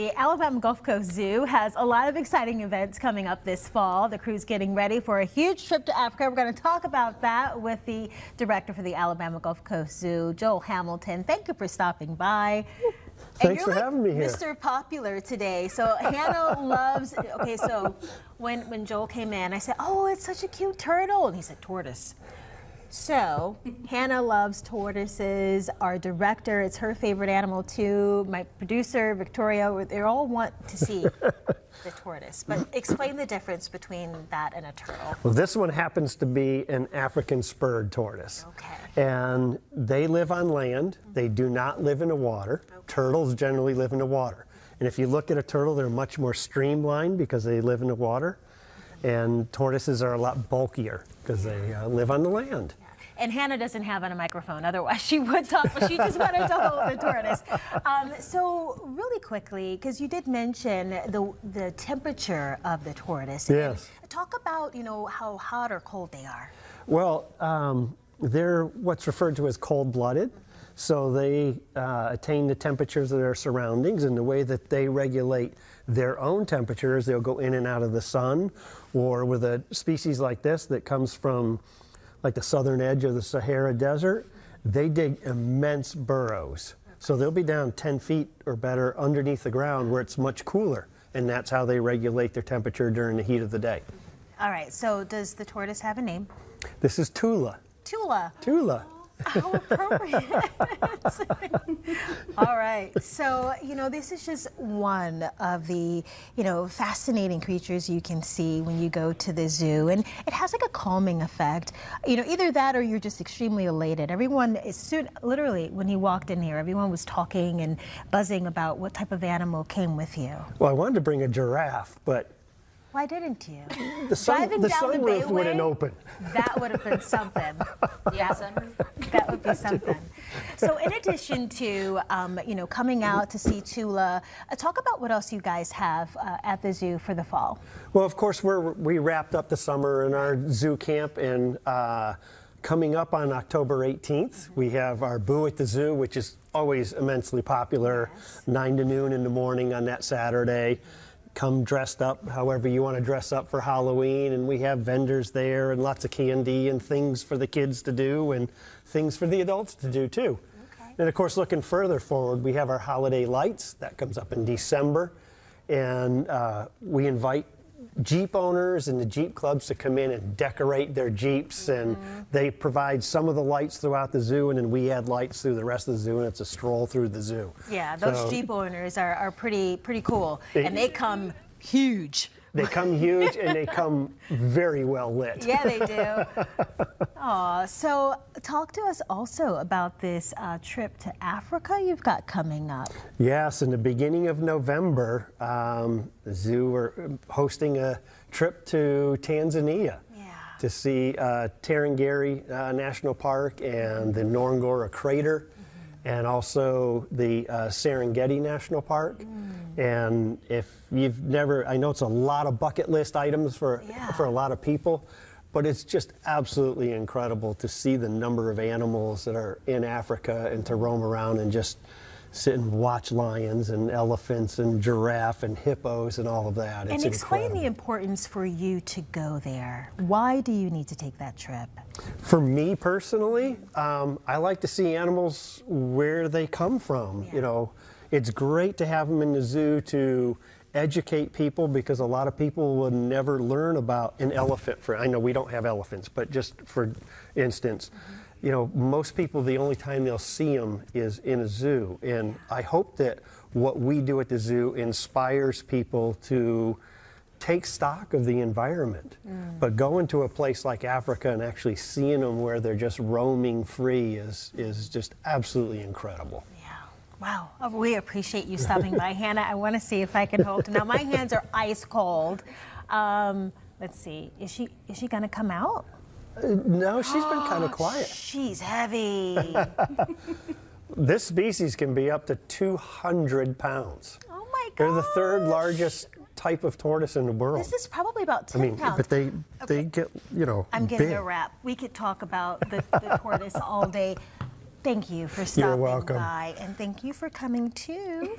The Alabama Gulf Coast Zoo has a lot of exciting events coming up this fall. The crew's getting ready for a huge trip to Africa. We're going to talk about that with the director for the Alabama Gulf Coast Zoo, Joel Hamilton. Thank you for stopping by. Thanks for having me here. Mr. Popular today. So Hannah loves, okay, so when Joel came in, I said, oh, it's such a cute turtle. And he said, tortoise. So Hannah loves tortoises. Our director, it's her favorite animal too. My producer, Victoria, they all want to see the tortoise. But explain the difference between that and a turtle. Well, this one happens to be an African spurred tortoise. Okay. And they live on land. They do not live in the water. Okay. Turtles generally live in the water. And if you look at a turtle, they're much more streamlined because they live in the water. And tortoises are a lot bulkier because they live on the land. And Hannah doesn't have on a microphone, otherwise she would talk, but she just wanted to hold the tortoise. So really quickly, because you did mention the temperature of the tortoise. Yes. And talk about, how hot or cold they are. Well, they're what's referred to as cold-blooded. So they attain the temperatures of their surroundings, and the way that they regulate their own temperatures, they'll go in and out of the sun, or with a species like this that comes from like the southern edge of the Sahara Desert, they dig immense burrows. So they'll be down 10 feet or better underneath the ground where it's much cooler, and that's how they regulate their temperature during the heat of the day. All right, so does the tortoise have a name? This is Tula. Tula. Tula. How appropriate. All right. So, this is just one of the, fascinating creatures you can see when you go to the zoo. And it has like a calming effect. Either that or you're just extremely elated. Everyone is literally, when he walked in here, everyone was talking and buzzing about what type of animal came with you. Well, I wanted to bring a giraffe, but why didn't you? the sunroof wouldn't open. That would have been something. Yeah, that would be something. So in addition to, coming out to see Tula, talk about what else you guys have at the zoo for the fall. Well, of course, we wrapped up the summer in our zoo camp, and coming up on October 18th, we have our Boo at the Zoo, which is always immensely popular, yes. 9 to noon in the morning on that Saturday. Come dressed up however you want to dress up for Halloween, and we have vendors there and lots of candy and things for the kids to do and things for the adults to do too. Okay. And of course, looking further forward, we have our holiday lights that comes up in December, and we invite Jeep owners and the Jeep clubs to come in and decorate their Jeeps, and they provide some of the lights throughout the zoo, and then we add lights through the rest of the zoo, and it's a stroll through the zoo. Yeah, those Jeep owners are pretty cool, and they come huge. They come huge, and they come very well lit. Yeah, they do. Aw, so talk to us also about this trip to Africa you've got coming up. Yes, in the beginning of November, the zoo are hosting a trip to Tanzania to see Tarangire National Park and the Ngorongoro Crater, and also the Serengeti National Park. And if you've never, I know it's a lot of bucket list items for a lot of people, but it's just absolutely incredible to see the number of animals that are in Africa and to roam around and just sit and watch lions and elephants and giraffe and hippos and all of that. It's and explain incredible. The importance for you to go there. Why do you need to take that trip? For me personally, I like to see animals where they come from. Yeah. It's great to have them in the zoo to educate people, because a lot of people would never learn about an elephant. I know we don't have elephants, but just for instance, most people, the only time they'll see them is in a zoo. And I hope that what we do at the zoo inspires people to take stock of the environment. But going to a place like Africa and actually seeing them where they're just roaming free is just absolutely incredible. Wow, we appreciate you stopping by, Hannah. I want to see if I can hold it. Now, my hands are ice cold. Let's see, is she going to come out? No, she's been kind of quiet. She's heavy. This species can be up to 200 pounds. Oh my God. They're the third largest type of tortoise in the world. This is probably about 10 pounds. But they get, I'm getting big. a wrap. We could talk about the tortoise all day. Thank you for You're stopping welcome. by, and thank you for coming too.